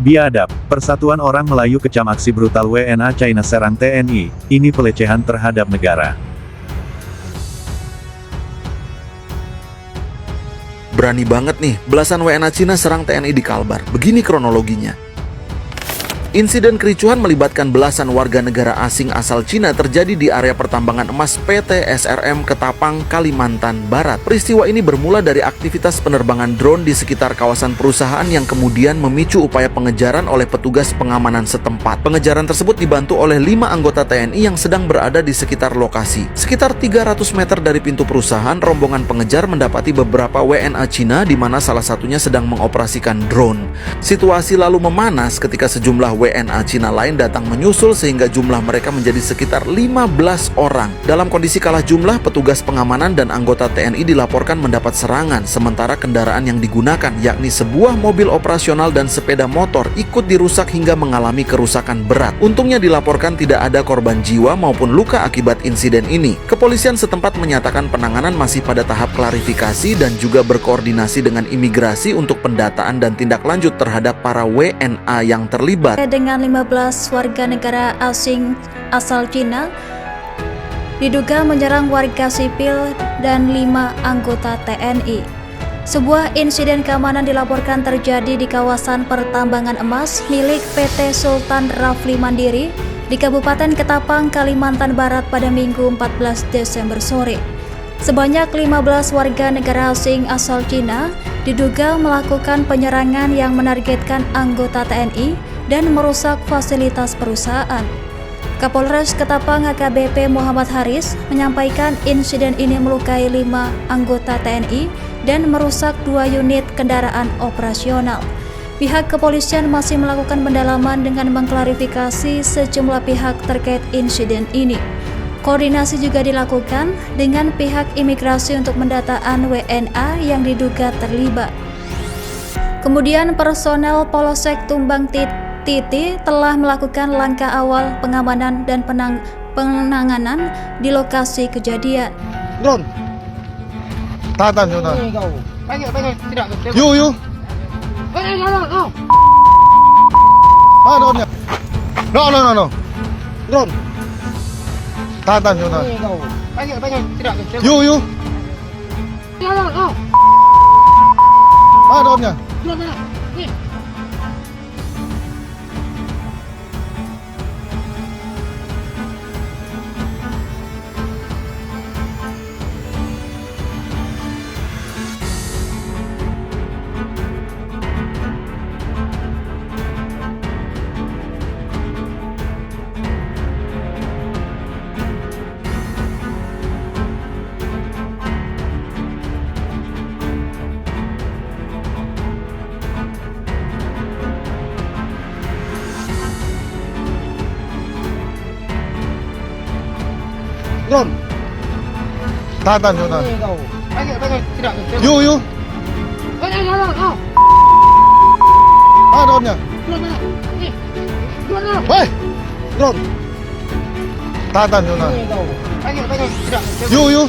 Biadab, persatuan orang Melayu kecam aksi brutal WNA China serang TNI, ini pelecehan terhadap negara. Berani banget nih, belasan WNA Cina serang TNI di Kalbar. Begini kronologinya. Insiden kericuhan melibatkan belasan warga negara asing asal Cina terjadi di area pertambangan emas PT SRM Ketapang, Kalimantan Barat. Peristiwa ini bermula dari aktivitas penerbangan drone di sekitar kawasan perusahaan yang kemudian memicu upaya pengejaran oleh petugas pengamanan setempat. Pengejaran tersebut dibantu oleh 5 anggota TNI yang sedang berada di sekitar lokasi. Sekitar 300 meter dari pintu perusahaan, rombongan pengejar mendapati beberapa WNA Cina di mana salah satunya sedang mengoperasikan drone. Situasi lalu memanas ketika sejumlah WNA Cina lain datang menyusul sehingga jumlah mereka menjadi sekitar 15 orang. Dalam kondisi kalah jumlah, petugas pengamanan dan anggota TNI dilaporkan mendapat serangan, sementara kendaraan yang digunakan, yakni sebuah mobil operasional dan sepeda motor, ikut dirusak hingga mengalami kerusakan berat. Untungnya dilaporkan tidak ada korban jiwa maupun luka akibat insiden ini. Kepolisian setempat menyatakan penanganan masih pada tahap klarifikasi dan juga berkoordinasi dengan imigrasi untuk pendataan dan tindak lanjut terhadap para WNA yang terlibat. Dengan 15 warga negara asing asal Cina diduga menyerang warga sipil dan 5 anggota TNI. Sebuah insiden keamanan dilaporkan terjadi di kawasan pertambangan emas milik PT Sultan Rafli Mandiri di Kabupaten Ketapang, Kalimantan Barat pada Minggu 14 Desember sore. Sebanyak 15 warga negara asing asal Cina diduga melakukan penyerangan yang menargetkan anggota TNI dan merusak fasilitas perusahaan. Kapolres Ketapang AKBP Muhammad Haris menyampaikan insiden ini melukai 5 anggota TNI dan merusak 2 unit kendaraan operasional. Pihak kepolisian masih melakukan pendalaman dengan mengklarifikasi sejumlah pihak terkait insiden ini. Koordinasi juga dilakukan dengan pihak imigrasi untuk pendataan WNA yang diduga terlibat. Kemudian personel Polsek Tumbang Titi telah melakukan langkah awal pengamanan dan penanganan di lokasi kejadian. Drone. Tahan, Yuna. Yuk. Drone-nya. No. Drone. Tahan, Yuna. Yuk. Drone-nya. Drone. Tahan, Yuna. Yuk. Drone-nya. Woi. Drone. Tahan, Yuna. Yuk. Drone-nya.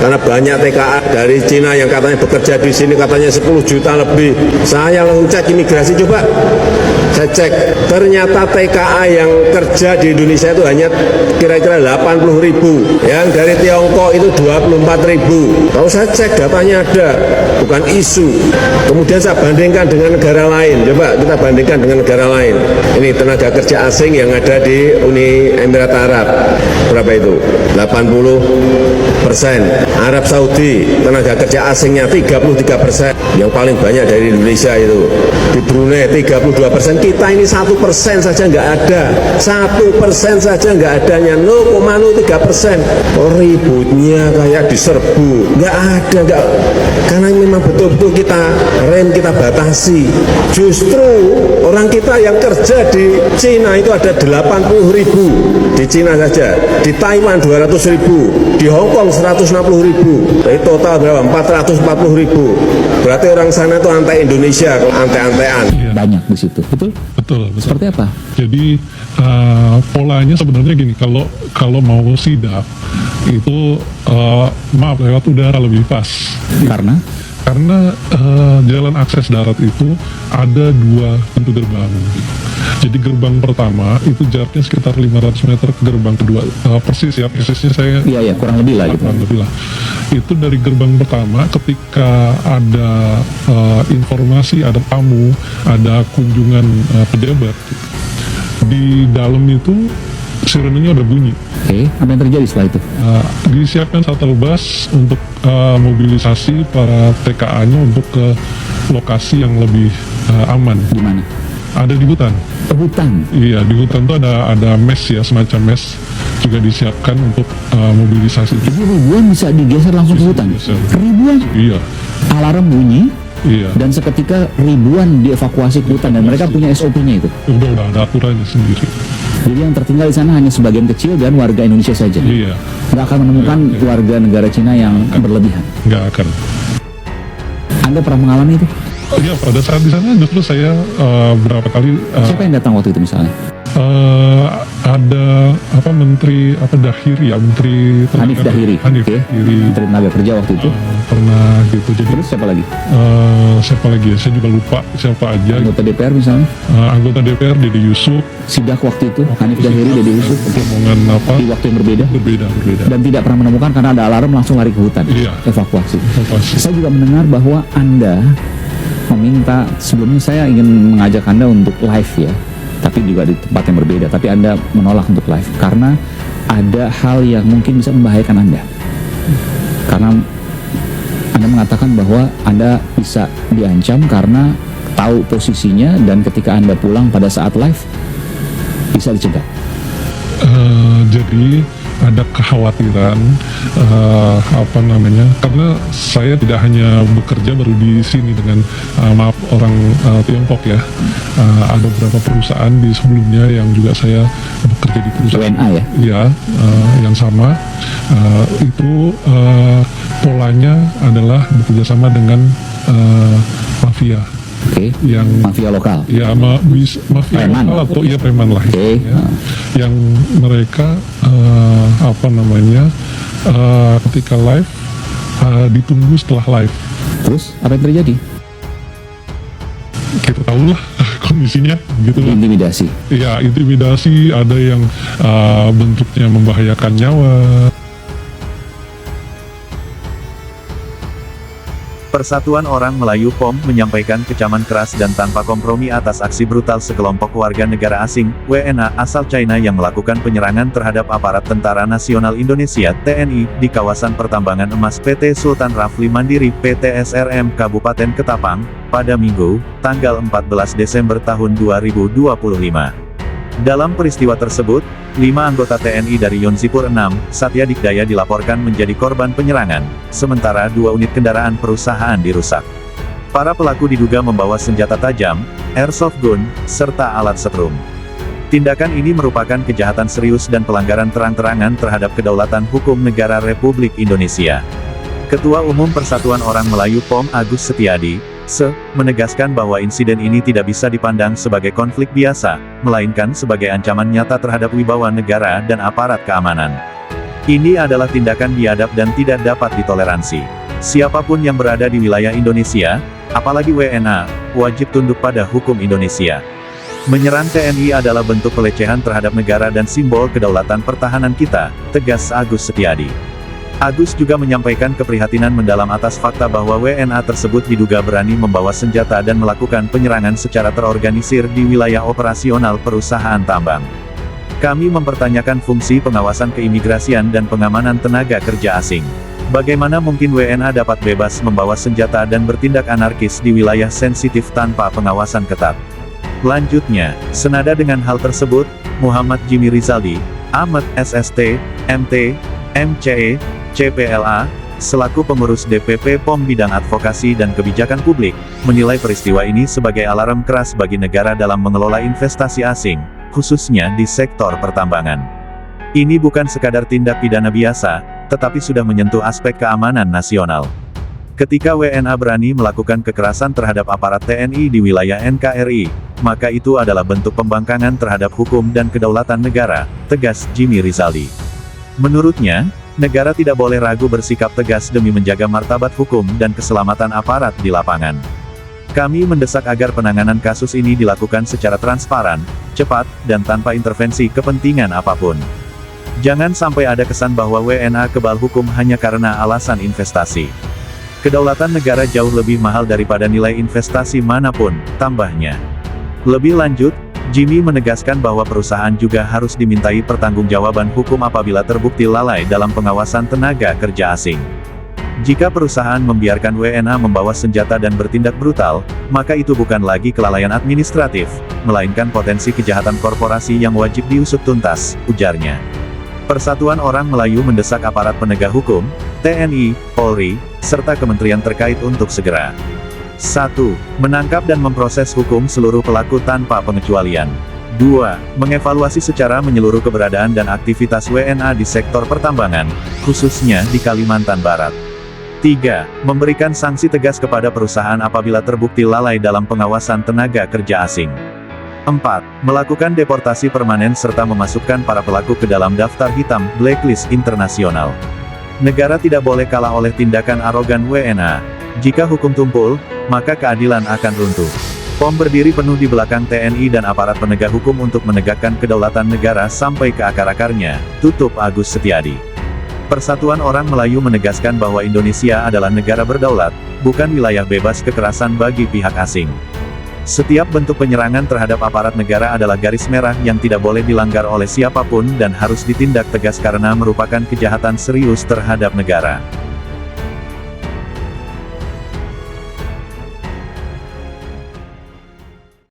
Karena banyak TKA dari Cina yang katanya bekerja di sini katanya 10 juta lebih. Saya langsung cek imigrasi, coba saya cek, ternyata TKA yang kerja di Indonesia itu hanya kira-kira 80.000, yang dari Tiongkok itu 24.000. Kalau saya cek datanya ada, bukan isu. Kemudian saya bandingkan dengan negara lain, coba kita bandingkan dengan negara lain. Ini tenaga kerja asing yang ada di Uni Emirat Arab, berapa itu? 80%. Arab Saudi tenaga kerja asingnya 33%, yang paling banyak dari Indonesia itu. Di Brunei 32%, kita ini 1% saja nggak ada, 1% saja nggak adanya, 0,03%. Oh, ributnya kayak diserbu, nggak ada, nggak, karena memang betul-betul kita rem, kita batasi. Justru orang kita yang kerja di Cina itu ada 80.000 di Cina saja, di Taiwan 200.000, di Hong Kong 160.000. Jadi total berapa? 440.000. Berarti orang sana tuh anti-Indonesia, anti-antean. Banyak di situ, betul? Betul. Seperti apa? Jadi polanya sebenarnya gini, kalau mau sidak itu maaf lewat udara lebih pas. Karena jalan akses darat itu ada dua pintu gerbang. Jadi gerbang pertama itu jaraknya sekitar 500 meter ke gerbang kedua. Persis ya, persisnya saya... Iya, kurang lebih lah gitu. Kurang lebih lah. Itu dari gerbang pertama ketika ada informasi, ada tamu, ada kunjungan pejabat. Di dalam itu sirenenya udah bunyi. Oke, apa yang terjadi setelah itu? Disiapkan shuttle bus untuk mobilisasi para TKA-nya untuk ke lokasi yang lebih aman. Di mana? Ada di hutan. Hutan? Iya, di hutan tuh ada mes ya, semacam mes juga disiapkan untuk mobilisasi. Jadi ribuan bisa digeser langsung ke hutan? Digeser. Ribuan? Iya. Alarm bunyi? Iya. Dan seketika ribuan dievakuasi ke hutan dan mereka punya SOP-nya itu? Udah ada aturannya sendiri. Jadi yang tertinggal di sana hanya sebagian kecil dan warga Indonesia saja? Iya. Nggak akan menemukan warga negara Cina yang berlebihan? Nggak akan. Anda pernah mengalami itu? Iya, pada saat di sana justru saya berapa kali Siapa yang datang waktu itu misalnya? ada menteri Dahiri ya, menteri Hanif Dahiri. Hanif Oke. Dahiri. Menteri Tenaga Kerja waktu itu. Pernah gitu. Jadi Terus siapa lagi? siapa lagi ya? Saya juga lupa siapa aja. Anggota DPR misalnya? Anggota DPR Dede Yusuf. Sidak waktu itu Hanif Dahiri, Dede Yusuf. Omongan Di waktu yang berbeda? Berbeda. Dan tidak pernah menemukan karena ada alarm langsung lari ke hutan. Iya. Evakuasi. Evakuasi. Saya juga mendengar bahwa Anda meminta, sebelumnya saya ingin mengajak Anda untuk live ya, tapi juga di tempat yang berbeda, tapi Anda menolak untuk live karena ada hal yang mungkin bisa membahayakan Anda. Karena Anda mengatakan bahwa Anda bisa diancam karena tahu posisinya dan ketika Anda pulang pada saat live bisa dicegat. Jadi ada kekhawatiran karena saya tidak hanya bekerja baru di sini dengan maaf orang Tiongkok ya, ada beberapa perusahaan di sebelumnya yang juga saya bekerja di perusahaan WNA ya? Iya, yang sama. Itu polanya adalah bekerjasama dengan mafia. Oke. Yang mafia lokal. Ya, mafia Preman. lokal atau iya preman lah. Oke. Ya. Yang mereka ketika live ditunggu setelah live. Terus apa yang terjadi? Kita tahulah kondisinya gitu. Intimidasi. Ya, intimidasi, ada yang bentuknya membahayakan nyawa. Persatuan Orang Melayu POM menyampaikan kecaman keras dan tanpa kompromi atas aksi brutal sekelompok warga negara asing, WNA, asal China yang melakukan penyerangan terhadap aparat Tentara Nasional Indonesia, TNI, di kawasan pertambangan emas PT Sultan Rafli Mandiri, PT SRM, Kabupaten Ketapang, pada Minggu, tanggal 14 Desember tahun 2025. Dalam peristiwa tersebut, 5 anggota TNI dari Yonzipur 6, Satya Dikdaya dilaporkan menjadi korban penyerangan, sementara 2 unit kendaraan perusahaan dirusak. Para pelaku diduga membawa senjata tajam, airsoft gun, serta alat setrum. Tindakan ini merupakan kejahatan serius dan pelanggaran terang-terangan terhadap kedaulatan hukum negara Republik Indonesia. Ketua Umum Persatuan Orang Melayu POM Agus Setiadi, menegaskan bahwa insiden ini tidak bisa dipandang sebagai konflik biasa, melainkan sebagai ancaman nyata terhadap wibawa negara dan aparat keamanan. Ini adalah tindakan biadab dan tidak dapat ditoleransi. Siapapun yang berada di wilayah Indonesia, apalagi WNA, wajib tunduk pada hukum Indonesia. Menyerang TNI adalah bentuk pelecehan terhadap negara dan simbol kedaulatan pertahanan kita, tegas Agus Setiadi. Agus juga menyampaikan keprihatinan mendalam atas fakta bahwa WNA tersebut diduga berani membawa senjata dan melakukan penyerangan secara terorganisir di wilayah operasional perusahaan tambang. Kami mempertanyakan fungsi pengawasan keimigrasian dan pengamanan tenaga kerja asing. Bagaimana mungkin WNA dapat bebas membawa senjata dan bertindak anarkis di wilayah sensitif tanpa pengawasan ketat? Lanjutnya, senada dengan hal tersebut, Muhammad Jimmy Rizaldi, Ahmad SST, MT, MCE, CPLA, selaku pengurus DPP POM bidang advokasi dan kebijakan publik, menilai peristiwa ini sebagai alarm keras bagi negara dalam mengelola investasi asing, khususnya di sektor pertambangan. Ini bukan sekadar tindak pidana biasa, tetapi sudah menyentuh aspek keamanan nasional. Ketika WNA berani melakukan kekerasan terhadap aparat TNI di wilayah NKRI, maka itu adalah bentuk pembangkangan terhadap hukum dan kedaulatan negara, tegas Jimmy Rizaldi. Menurutnya, negara tidak boleh ragu bersikap tegas demi menjaga martabat hukum dan keselamatan aparat di lapangan. Kami mendesak agar penanganan kasus ini dilakukan secara transparan, cepat, dan tanpa intervensi kepentingan apapun. Jangan sampai ada kesan bahwa WNA kebal hukum hanya karena alasan investasi. Kedaulatan negara jauh lebih mahal daripada nilai investasi manapun, tambahnya. Lebih lanjut, Jimmy menegaskan bahwa perusahaan juga harus dimintai pertanggungjawaban hukum apabila terbukti lalai dalam pengawasan tenaga kerja asing. Jika perusahaan membiarkan WNA membawa senjata dan bertindak brutal, maka itu bukan lagi kelalaian administratif, melainkan potensi kejahatan korporasi yang wajib diusut tuntas, ujarnya. Persatuan Orang Melayu mendesak aparat penegak hukum, TNI, Polri, serta kementerian terkait untuk segera 1. Menangkap dan memproses hukum seluruh pelaku tanpa pengecualian. 2. Mengevaluasi secara menyeluruh keberadaan dan aktivitas WNA di sektor pertambangan, khususnya di Kalimantan Barat. 3. Memberikan sanksi tegas kepada perusahaan apabila terbukti lalai dalam pengawasan tenaga kerja asing. 4. Melakukan deportasi permanen serta memasukkan para pelaku ke dalam daftar hitam, blacklist internasional. Negara tidak boleh kalah oleh tindakan arogan WNA. Jika hukum tumpul, maka keadilan akan runtuh. POM berdiri penuh di belakang TNI dan aparat penegak hukum untuk menegakkan kedaulatan negara sampai ke akar-akarnya, tutup Agus Setiadi. Persatuan Orang Melayu menegaskan bahwa Indonesia adalah negara berdaulat, bukan wilayah bebas kekerasan bagi pihak asing. Setiap bentuk penyerangan terhadap aparat negara adalah garis merah yang tidak boleh dilanggar oleh siapapun dan harus ditindak tegas karena merupakan kejahatan serius terhadap negara.